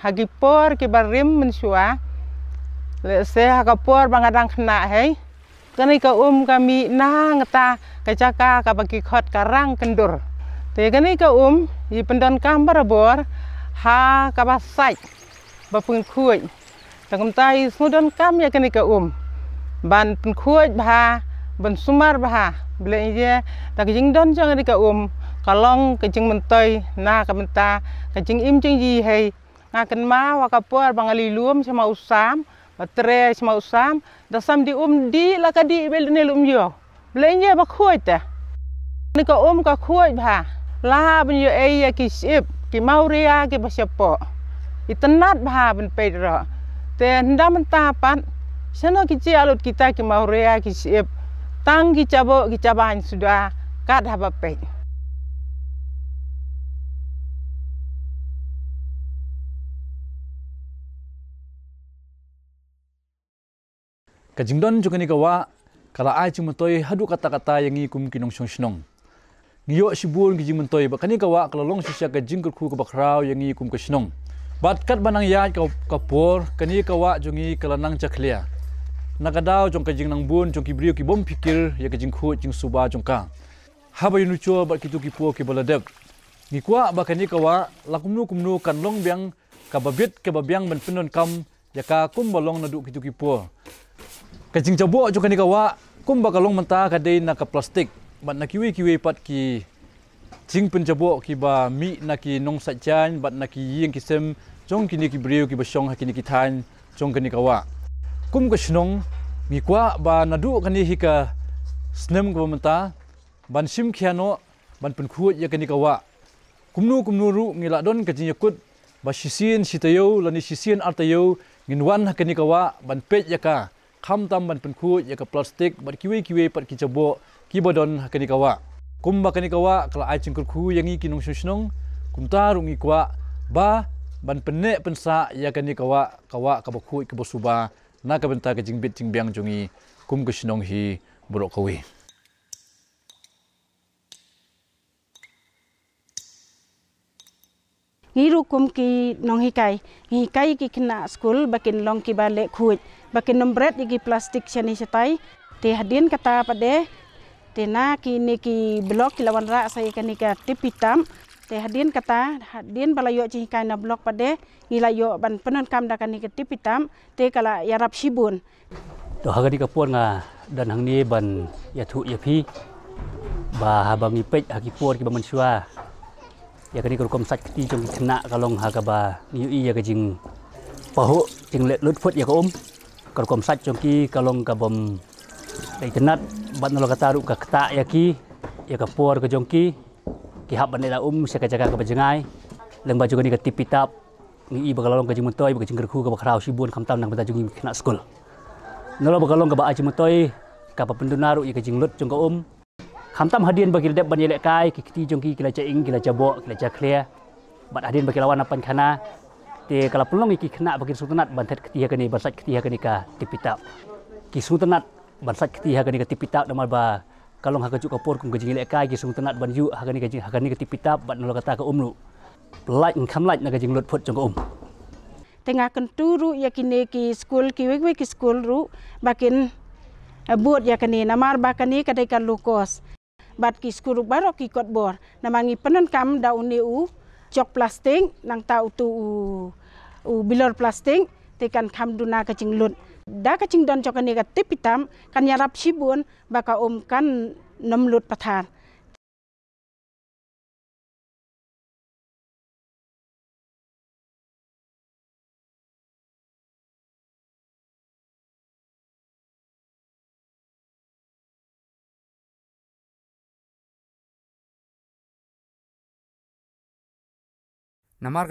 hagi por ki barim mensua le se hakapor bangadang kena hei kani ka kami na ngata kacaka ka bagi khot karang kendur te kani ka i pendon kambar bor ha ka basai bapun khuj tangam tai sudon kam ya kani ka ban pun khuj bha ban sumar bha ble ye tak jing don jang kani ka kalong kejing mentoi na kamenta kejing im jing yi hei ngaken ma wakapor bangali luum sama usam batre sama usam dasam di di la ka di bel ne lum yo blenya ba khoi ta ni ka ka khoi bha la ben yo e ya ki sip ki mauria ki basyapo itenat bha ben pedro te ndam tapat seno ki ci alut kita ki mauria ki sip tang ki caban sudah kad haba pe Kajingdon juga ni kawa kala ai cuma toy hadu kata-kata yang ikum kinong song. Ngiyo sibun kijing mentoi bakani kawa kala long sisya kajing ku ke bakrau yang ikum ke snong. Bat kat banang ya kapor kani kawa jongi kala nang caklia. Nakadau jong kajing nang bun jong kibrio ki bom pikir ya kajing khu jing suba jong ka. Haba yunucho bat kitu kipo ki baladek. Ngikwa bakani kawa lakumnu kan long biang kababit kebabiang ben penon kam ya ka kum balong nadu kitu kipo. Kajing jabo juga ni kawa kum bakalong menta kadai na ka plastik bat na kiwi pat ki jing penjabo ki ba mi na ki nong sajan bat na ki ying kisem jong kini ki brio ki basong hakini ki than jong kani kawa kum ka snong mi kwa ba nadu kani hika snem ko menta ban sim khiano ban pen khu ya kani kawa kumnu ru ngila don kajing yakut ba sisin sitayo lani sisin artayo nginwan hakani kawa ban pet yaka kham tam ban penku ya ka plastik bat kiwi pat ki jabo ki bodon kani kawa kumba kani kawa kala ai cingkur khu yangi kinong susnong kumta rungi kwa ba ban penne pensa ya kani kawa ka bakhu ki bosuba na ka benta ka jingbit jingbiang jongi kum kusnong hi burok kawi ngiru kum ki nong hikai ki kena school bakin long ki bale khuj bakin nombret ki plastik chani satai te hadin kata pade te na ki ni ki blok ki lawan ra sai kani ka tipitam te hadin kata hadin balayo chi kai na blok pade ilayo ban penon kam da kani ka tipitam te kala yarap sibun to hagani ka pon nga dan hang ni ban ya thu ya phi ba habangi pej haki por ki ba mansua ya kani ko kom sat ti jong kena kalong ha ka ba yu i ya ka jing paho jing let lut phut ya ka ko kom sat jong ki kalong ka bom dai tenat ban lo ka taru ka kta ya ki ya ka por ka jong ki hab ban da se ka jaga ka bajengai leng ba jong ni ka tipitap ni i ba kalong ka jing mutoi ba jing gerku ka ba khrau sibun kham tam nang ba jong kena school nolo ba kalong ka ba jing mutoi ka pa pendunaru ya ka jing lut jong ka kham tam hadin bagi dep ban yelek kai ki kiti jong ki kila cha ing kila cha bo kila cha clear bat hadin bagi lawan apan khana te kala pulong ki khna bagi sultanat ban thet kiti kani barsat kiti kani ka tipitap ki sultanat barsat kiti kani ka tipitap damal ba kalong ha ka juk kapor kum gajing yelek kai ki sultanat ban yu ha kani ka tipitap bat nolo kata ka lu lait kham lait na gajing lut phut jong ka tengah kenturu ya kini ki school ki wek ki school ru bakin buat ya kani namar bakani kadai kan lukos bat ki skuru barok ki kot bor namangi penon kam da uneu jok plastik nang tau tu bilor plastik tekan kam duna kacing lut da kacing don jokani ka tipitam kan yarap sibun baka kan nom lut pathar Namar